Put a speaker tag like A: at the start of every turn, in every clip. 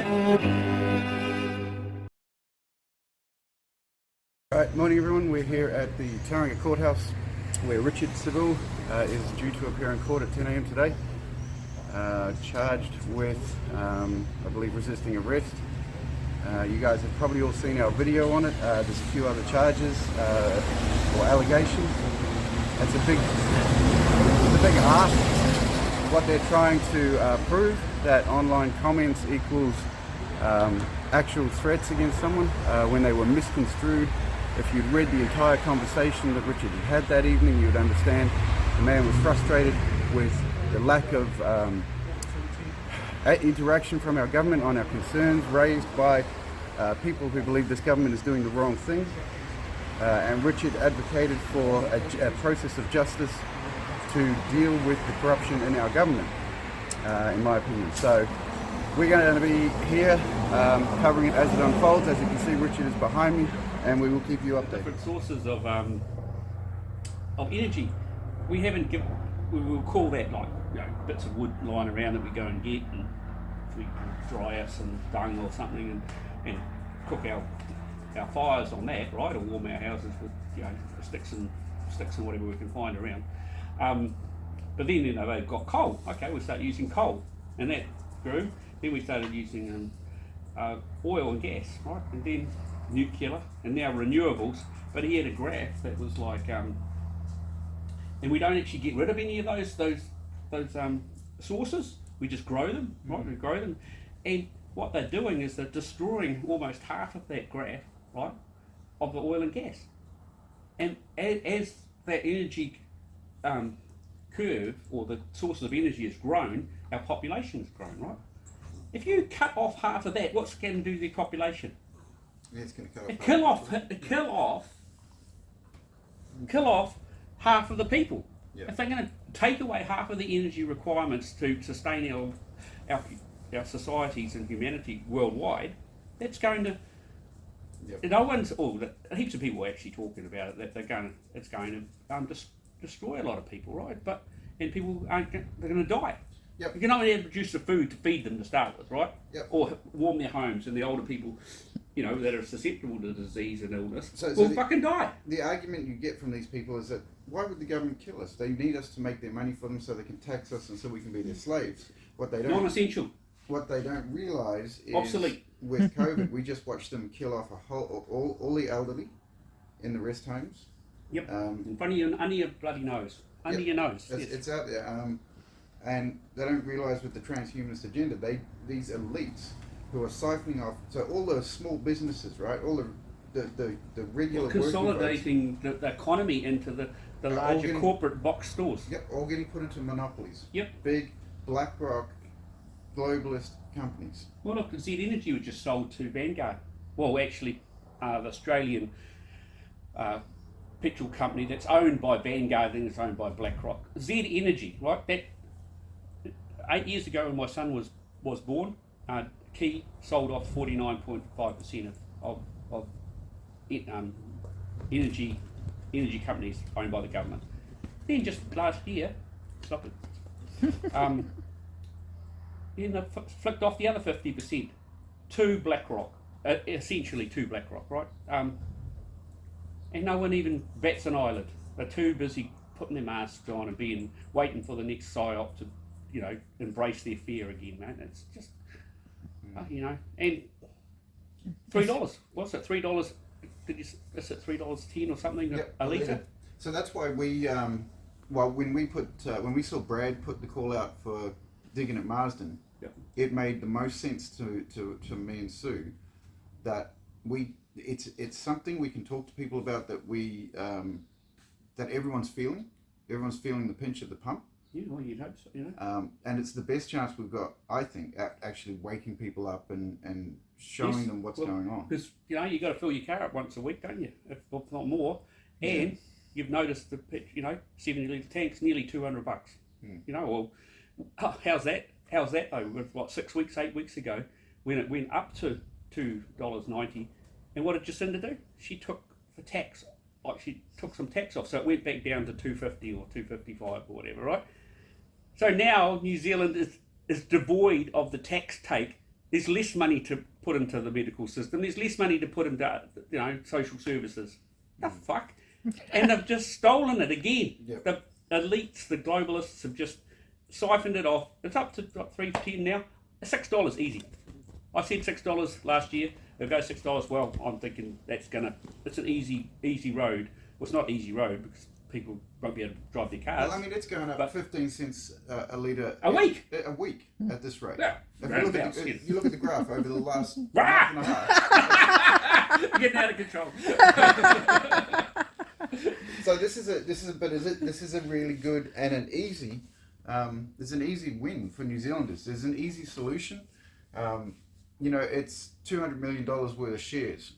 A: Alright, morning everyone. We're here at the Tauranga Courthouse where Richard Seville is due to appear in court at 10 AM today, charged with, I believe, resisting arrest. You guys have probably all seen our video on it. There's a few other charges or allegations. It's a big ask. What they're trying to prove, that online comments equals actual threats against someone when they were misconstrued. If you'd read the entire conversation that Richard had that evening, you would understand the man was frustrated with the lack of interaction from our government on our concerns raised by people who believe this government is doing the wrong thing. And Richard advocated for a process of justice to deal with the corruption in our government, in my opinion. So we're going to be here covering it as it unfolds. As you can see, Richard is behind me, and we will keep you updated.
B: Different sources of energy. We will call that, like, you know, bits of wood lying around that we go and get, and we dry us and dung or something, and cook our fires on that, right, or warm our houses with, you know, sticks and whatever we can find around. But then, you know, they've got coal. Okay, we start using coal, and that grew. Then we started using oil and gas, right, and then nuclear, and now renewables. But he had a graph that was like, and we don't actually get rid of any of those sources. We just grow them, right? We grow them, and what they're doing is they're destroying almost half of that graph, right, of the oil and gas. And as that energy curve, or the sources of energy, has grown, our population has grown, right? If you cut off half of that, what's going to do to the population?
A: Yeah, it's going to
B: kill off half of the people.
A: Yeah.
B: If they're going to take away half of the energy requirements to sustain our societies and humanity worldwide, that's going to. Yep. No one's. Heaps of people are actually talking about it. That it's going to destroy a lot of people, right? And people they're going to die.
A: Yep.
B: You can only produce the food to feed them to start with, right?
A: Yep.
B: Or warm their homes, and the older people, you know, that are susceptible to disease and illness
A: will
B: fucking die.
A: The argument you get from these people is that, why would the government kill us? They need us to make their money for them so they can tax us and so we can be their slaves.
B: Non-essential.
A: What they don't realise is,
B: obsolete.
A: With COVID, we just watched them kill off all the elderly in the rest homes.
B: Yep. In front of you, under your bloody nose. Under your nose.
A: It's out there. And they don't realise with the transhumanist agenda, these elites who are siphoning off, so all the small businesses, right, all the regular
B: consolidating the economy into the larger corporate box stores.
A: Yep, all getting put into monopolies.
B: Yep.
A: Big BlackRock globalist companies.
B: Well, look, Z Energy was just sold to Vanguard. Well, actually, the Australian petrol company that's owned by Vanguard and is owned by BlackRock. Z Energy, right? That 8 years ago, when my son was born, Key sold off 49.5% of energy companies owned by the government. Then just last year, stop it. Then they flicked off the other 50% to BlackRock, essentially to BlackRock, right? And no one even bats an eyelid. They're too busy putting their masks on and waiting for the next psyop to, you know, embrace their fear again, man. It's just, you know, and $3. What's it? $3? Is it $3.10 or something a litre?
A: So that's why we, when we saw Brad put the call out for digging at Marsden, it made the most sense to me and Sue that it's something we can talk to people about, that that everyone's feeling the pinch of the pump.
B: Yeah, well, you'd hope so, you know.
A: And it's the best chance we've got, I think, at actually waking people up and showing them what's going on.
B: Because, you know, you got to fill your car up once a week, don't you? If not more. And you've noticed the, you know, 70-litre tanks, nearly $200. You know, well, how's that? How's that though? With what, 8 weeks ago, when it went up to $2.90, and what did Jacinda do? She took the tax. Like, she took some tax off, so it went back down to $2.50 or $2.55 or whatever, right? So now New Zealand is devoid of the tax take there's less money to put into the medical system. There's less money to put into, social services. The fuck? And they've just stolen it again.
A: Yep.
B: The elites, the globalists have just siphoned it off. It's up to $3.10 now. $6 easy. I said $6 last year. They'll go $6. Well, I'm thinking it's an easy road. Well, it's not easy road because people won't be able to drive their cars.
A: Well, I mean, it's going up 15 cents a litre
B: a week.
A: A week at this rate.
B: Yeah.
A: If you look at the graph over the last month and a half.
B: You're getting out of control.
A: So this is a really good and an easy. There's an easy win for New Zealanders. There's an easy solution. It's $200 million worth of shares,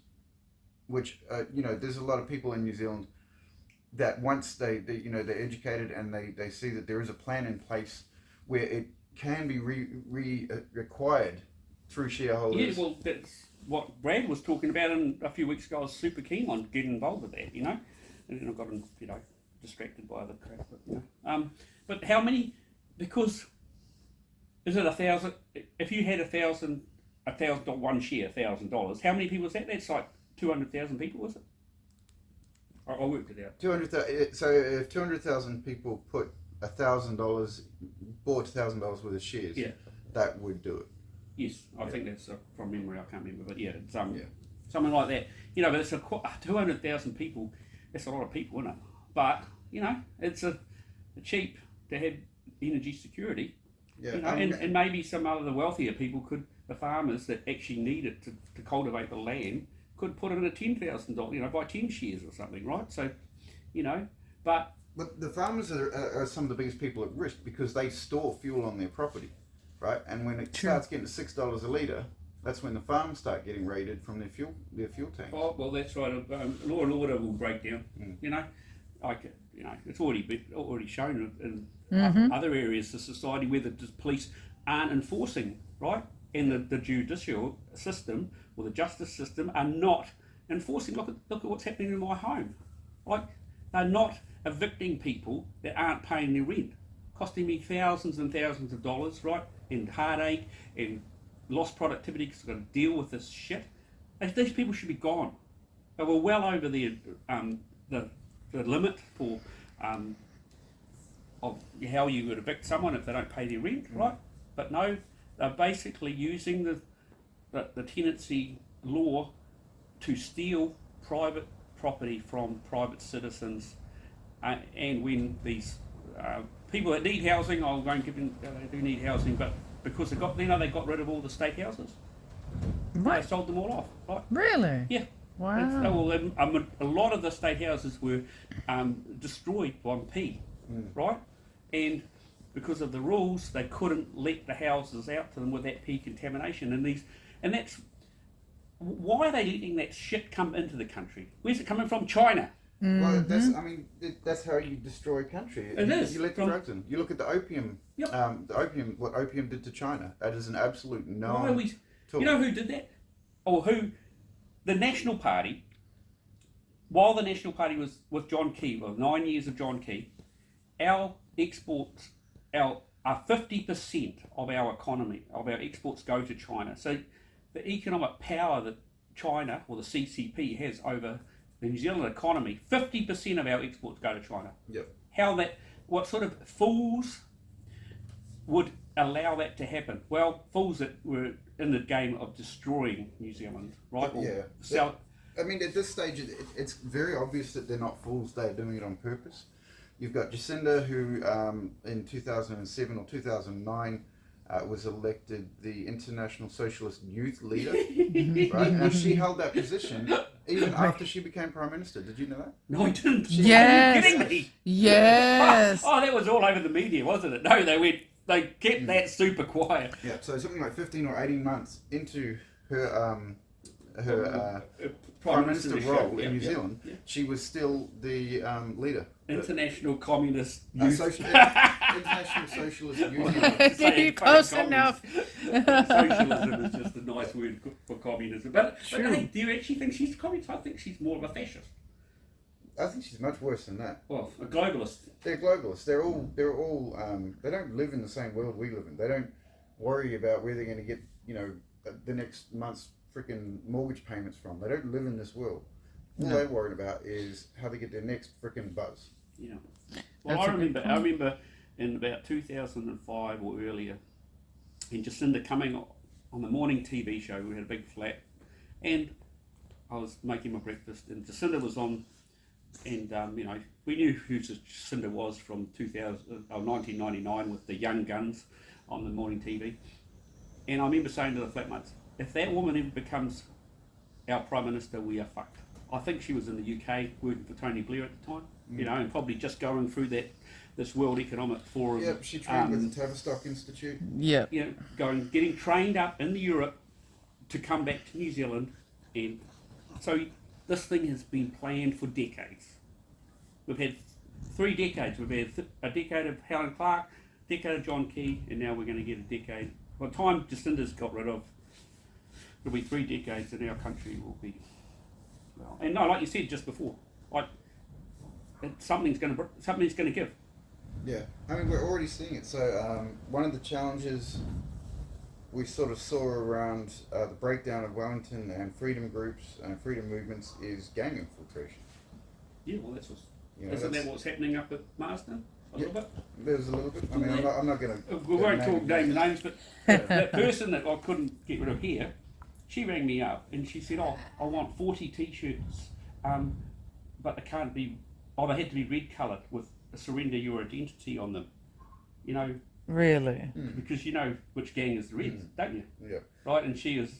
A: which there's a lot of people in New Zealand that once they're educated and they see that there is a plan in place where it can be required through shareholders.
B: Yeah, well, that's what Brad was talking about a few weeks ago. I was super keen on getting involved with that, and then I got distracted by other crap. But how many? Because is it 1,000? If you had $1,000 one share, $1,000. How many people is that? That's like 200,000 people, was it? I worked it out.
A: 200,000. So if 200,000 people put $1,000, bought $1,000 worth of shares, that would do it.
B: Yes, I think that's from memory. I can't remember, but it's something like that. But it's 200,000 people. That's a lot of people, isn't it? But it's a cheap to have energy security.
A: Yeah,
B: and maybe some other wealthier people the farmers that actually need it to cultivate the land, could put in a $10,000, buy 10 shares or something, right? So, but
A: the farmers are some of the biggest people at risk because they store fuel on their property, right? And when it starts getting to $6 a litre, that's when the farms start getting raided from their fuel tanks.
B: Oh well, that's right. Law and order will break down. It's already shown in other areas of society where the police aren't enforcing, right? And the judicial system or the justice system are not enforcing. Look at what's happening in my home. Like, they're not evicting people that aren't paying their rent, costing me thousands and thousands of dollars, right? And heartache and lost productivity because I've got to deal with this shit. These people should be gone. They were well over the limit for of how you would evict someone if they don't pay their rent, right? But no, they're basically using the tenancy law to steal private property from private citizens, and when these people that need housing, I won't give them, they do need housing, but because they got rid of all the state houses, they sold them all off. Right?
C: Really?
B: Yeah.
C: Wow.
B: A lot of the state houses were destroyed by P, right? And because of the rules, they couldn't let the houses out to them with that P contamination. And that's why are they letting that shit come into the country? Where's it coming from? China.
A: Well, that's how you destroy a country. You let the drugs in. You look at the opium.
B: Yep.
A: What opium did to China. That is an absolute no.
B: You know who did that? Or who? The National Party. While the National Party was with John Key, 9 years of John Key, our exports, are 50% of our economy, of our exports go to China. So the economic power that China or the CCP has over the New Zealand economy, 50% of our exports go to China.
A: Yep.
B: What sort of fools would allow that to happen? Well, fools that were in the game of destroying New Zealand, right?
A: At this stage, it's very obvious that they're not fools. They're doing it on purpose. You've got Jacinda, who in 2007 or 2009 was elected the International Socialist Youth Leader. Right? Now, she held that position even after she became Prime Minister. Did you know that?
B: No, I didn't.
C: Yes.
B: Are you kidding me?
C: Yes.
B: Oh, that was all over the media, wasn't it? No, they kept that super quiet.
A: Yeah, so something like 15 or 18 months into her Prime Minister role in New Zealand, she was still the leader.
B: International Communist Youth.
A: International Socialist Union.
C: You're close enough.
B: Socialism is just a nice word for communism. But hey, do you actually think she's a communist? I think she's more of a fascist.
A: I think she's much worse than that.
B: Well, a globalist.
A: They're globalists. They're all. They don't live in the same world we live in. They don't worry about where they're going to get, the next month's freaking mortgage payments from. They don't live in this world. All
C: No.
A: they're worried about is how they get their next freaking buzz.
B: Yeah. Well,
C: That's
B: I
C: a good
B: remember. I remember in about 2005 or earlier, and Jacinda coming on the morning TV show. We had a big flat, and I was making my breakfast, and Jacinda was on, and you know, we knew who Jacinda was from 1999 with the Young Guns on the morning TV, and I remember saying to the flatmates, if that woman ever becomes our Prime Minister, we are fucked. I think she was in the UK working for Tony Blair at the time, you know, and probably just going through this World Economic Forum.
A: Yep, she trained with the Tavistock Institute.
C: Yeah.
B: You know, getting trained up in Europe to come back to New Zealand, and so this thing has been planned for decades. We've had 3 decades. We've had a decade of Helen Clark, a decade of John Key, and now we're going to get a decade. By the time Jacinda's got rid of, it'll be 3 decades, and our country will be well. And no, like you said just before, like something's going to give.
A: Yeah, I mean, we're already seeing it. So one of the challenges we sort of saw around the breakdown of Wellington and freedom groups and freedom movements is gang infiltration.
B: Yeah, well, that's what's,
A: You know,
B: isn't
A: that's-
B: that what's happening up at Marsden? A
A: Yeah.
B: little bit.
A: There's a little bit. I mean, I'm not going to.
B: We won't talk names, but that person that I couldn't get rid of here, she rang me up and she said, "Oh, I want 40 T-shirts, but they can't be. Oh, they had to be red coloured with a surrender your identity on them. You know,
C: Really?
B: because you know which gang is the Reds, don't you?
A: Yeah.
B: Right? And she is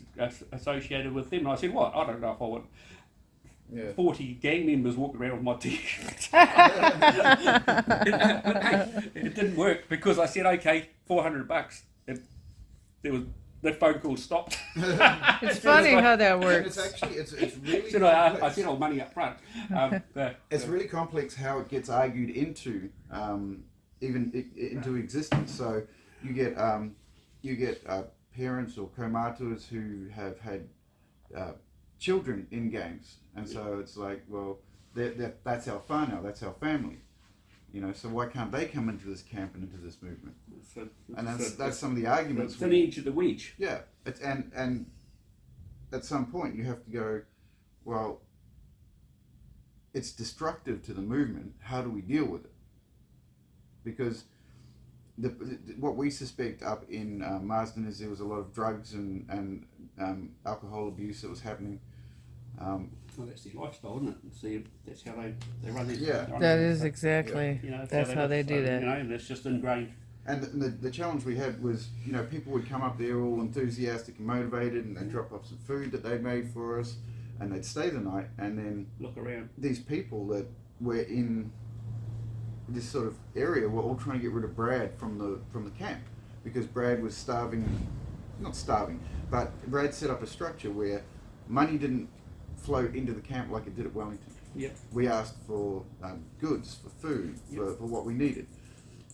B: associated with them. And I said, "What? I don't know if I want."
A: Yeah.
B: 40 gang members walking around with my T-shirts. It didn't work because I said, okay, $400. The phone call stopped.
C: It's funny how that
A: And
C: works.
A: it's actually it's really.
B: So I
A: complex.
B: said, money up front.
A: It's really complex how it gets argued into into existence. So you get parents or kaumātuas who have had children in gangs, and so it's like, well, that's our whānau, that's our family, you know. So why can't they come into this camp and into this movement? And that's some of the arguments.
B: It's an edge of the wedge.
A: Yeah, and at some point you have to go, well, it's destructive to the movement. How do we deal with it? Because what we suspect up in Marsden is there was a lot of drugs and alcohol abuse that was happening.
B: Well, that's their lifestyle, isn't it? See, that's how they run their.
A: Yeah.
B: they run
C: That
B: their-
C: is exactly.
B: you know,
C: That's how they do
B: You
C: that.
B: know, and it's just ingrained.
A: And the challenge we had was, you know, people would come up there all enthusiastic and motivated, and they'd drop off some food that they'd made for us, and they'd stay the night, and then
B: Look around.
A: these people that were in this sort of area were all trying to get rid of Brad from the camp, because Brad was not starving, but Brad set up a structure where money didn't flow into the camp like it did at Wellington.
B: Yep.
A: We asked for goods, for food, for what we needed.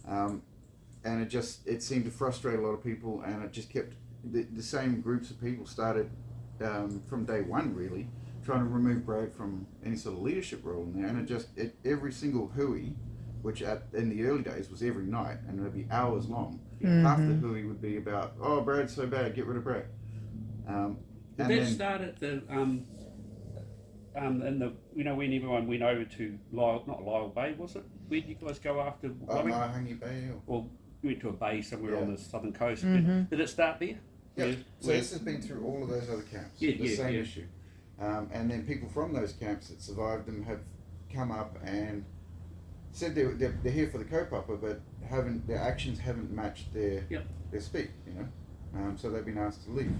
A: And it seemed to frustrate a lot of people, and it just kept, the same groups of people started from day one really, trying to remove Brad from any sort of leadership role in there, and every single hui, which in the early days was every night, and it would be hours long, half the hui would be about, oh, Brad's so bad, get rid of Brad.
B: Did that start at the in the, you know, when everyone went over to Lyle Bay, was it? Where did you guys go after?
A: Mahangi Bay.
B: Or you went to a bay somewhere
A: Yeah.
B: on the southern coast. Did it start there?
A: Yeah. So
B: Where-
A: this has been through all of those other camps.
B: Yeah,
A: the
B: yeah,
A: same
B: yeah.
A: issue. And then people from those camps that survived them have come up and said they're here for the kaupapa, but their actions haven't matched their speak, you know. So they've been asked to leave.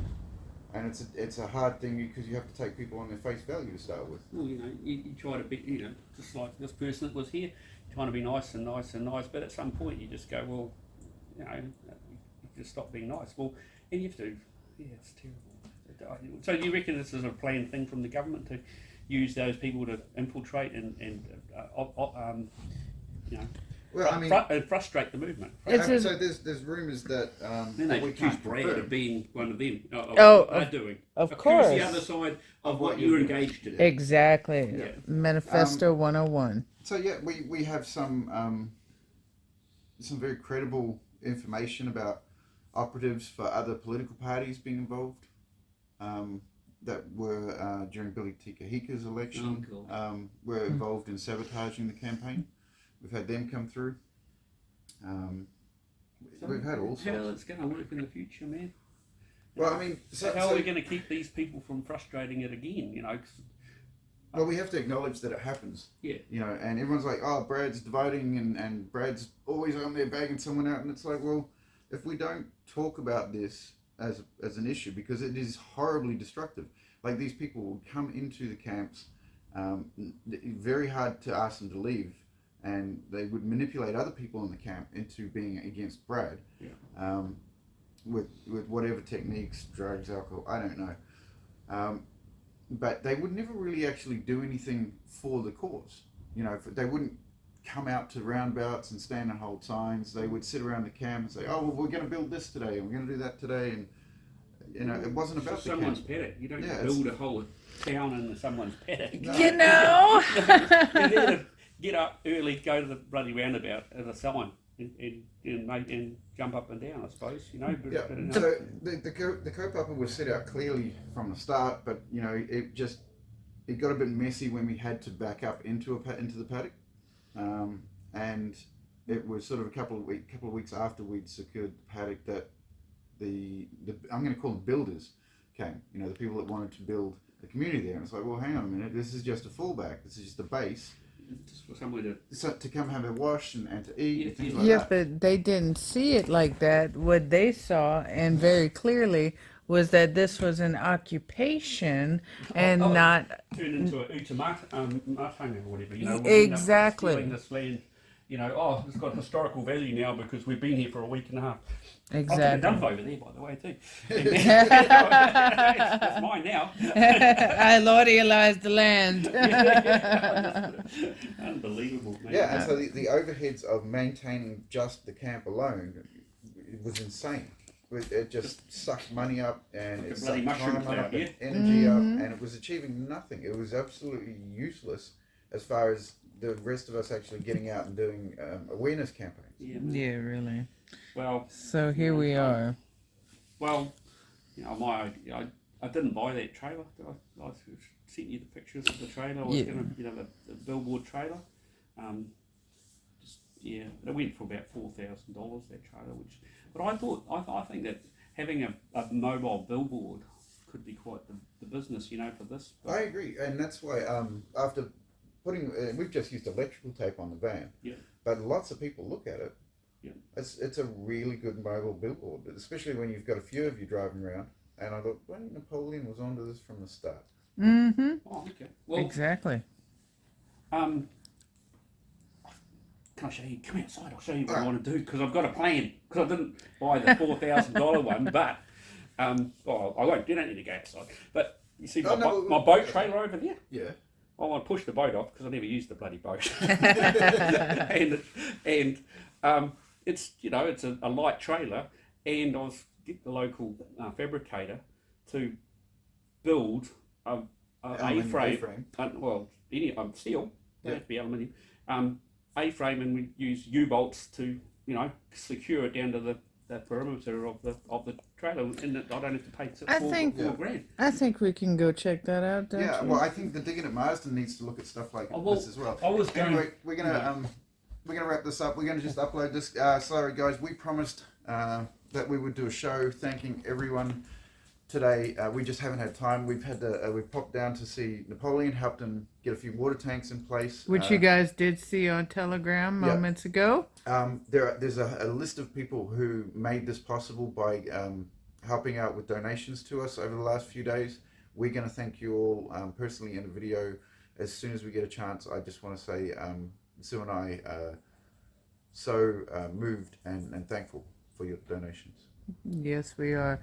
A: And it's a hard thing because you have to take people on their face value to start with.
B: Well, you know, you try to be, you know, just like this person that was here, trying to be nice and nice and nice, but at some point you just go, well, you know, you just stop being nice. Well, and you have to, yeah, it's terrible. So do you reckon this is a planned thing from the government to use those people to infiltrate and you know,
A: Well, I mean,
B: frustrate the movement?
A: so there's rumours that
B: Then they
A: we
B: accuse
A: can't
B: Brad
A: confirm.
B: of being one of them.
C: Oh,
B: What they're doing.
C: of
B: Accuse
C: course.
B: the other side of what you're engaged to do.
C: Exactly.
B: Yeah.
C: Manifesto 101.
A: So yeah, we have some very credible information about operatives for other political parties being involved that were during Billy Tikahika's election were involved in sabotaging the campaign. We've had them come through. We've had all sorts.
B: How it's going to work in the future, man?
A: Well, I mean,
B: how are we going to keep these people from frustrating it again? You know.
A: Well, we have to acknowledge that it happens.
B: Yeah.
A: You know, and everyone's like, oh, Brad's dividing and Brad's always on there bagging someone out. And it's like, well, if we don't talk about this as an issue, because it is horribly destructive. Like, these people will come into the camps, very hard to ask them to leave. And they would manipulate other people in the camp into being against Brad. Yeah. With whatever techniques, drugs, alcohol, I don't know. But they would never really actually do anything for the cause. You know, they wouldn't come out to roundabouts and stand and hold signs. They would sit around the camp and say, oh, well, we're going to build this today and we're going to do that today. And, you know, it wasn't about the
B: someone's
A: camp.
B: paddock. You don't build a whole town in someone's paddock.
A: No.
C: You know?
B: You need to get up early, go to the bloody roundabout as a sign and jump up and down, I suppose, you know. But,
A: Yeah.
B: but
A: So the kaupapa was set out clearly from the start, but you know it got a bit messy when we had to back up into the paddock, and it was sort of a couple of weeks after we'd secured the paddock that the I'm going to call them builders came. You know, the people that wanted to build a community there, and it's like, well, hang on a minute, this is just a fallback. This is just a base.
B: just for somewhere
A: to come have a wash and to eat and things like
C: Yeah,
A: that.
C: but they didn't see it like that. What they saw, and very clearly, was that this was an occupation and not
B: turned into a martang or whatever, you know.
C: Exactly.
B: Stealing this land, you know, oh, it's got historical value now because we've been here for a week and a half.
C: exactly.
B: I've got a dump over there, by the way, too. It's mine now.
C: I lordalized the land.
B: Unbelievable, man.
A: Yeah, and so the overheads of maintaining just the camp alone, it was insane. It just sucked money up and it
B: bloody
A: sucked
B: mushroom
A: time up
B: cloud,
A: and energy up, and it was achieving nothing. It was absolutely useless as far as the rest of us actually getting out and doing awareness campaigns.
C: Yeah, really.
B: Well,
C: So here we are.
B: well, you know, I didn't buy that trailer. I sent you the pictures of the trailer. I was going to, you know, the billboard trailer. It went for about $4,000 that trailer. But I think that having a mobile billboard could be quite the business, you know, for this. But
A: I agree, and that's why after putting, we've just used electrical tape on the van, but lots of people look at it.
B: Yeah.
A: It's a really good mobile billboard, especially when you've got a few of you driving around. And I thought, well, Napoleon was onto this from the start.
C: Mm-hmm.
B: Oh, okay. Well,
C: Exactly.
B: can I show you? Come outside. I'll show you what I want to do because I've got a plan. Because I didn't buy the $4,000 one, but I won't. You don't need to go outside. But you see my boat trailer over there.
A: Yeah.
B: I want to push the boat off because I never used the bloody boat. and it's, you know, it's a light trailer, and I was get the local fabricator to build a A-frame. Any steel. Don't have to be aluminium. A-frame, and we use U-bolts to, you know, secure it down to the perimeter of the trailer, and I don't have to pay four grand.
C: I think we can go check that out, don't you?
A: Well, I think the Digging at Marsden needs to look at stuff like this as well. Anyway, we're gonna wrap this up. We're gonna just upload this. Sorry guys, we promised that we would do a show thanking everyone today. We just haven't had time. We've popped down to see Napoleon, helped him get a few water tanks in place,
C: Which you guys did see on Telegram moments ago.
A: There's a list of people who made this possible by helping out with donations to us over the last few days. We're going to thank you all personally in a video as soon as we get a chance. I just want to say Sue and I are so moved and thankful for your donations.
C: Yes, we are.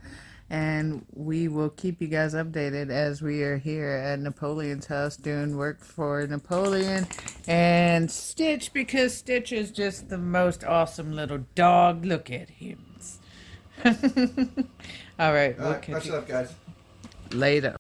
C: And we will keep you guys updated as we are here at Napoleon's house doing work for Napoleon and Stitch, because Stitch is just the most awesome little dog. Look at him. All right, we'll catch
A: Much
C: you
A: love, guys.
C: later.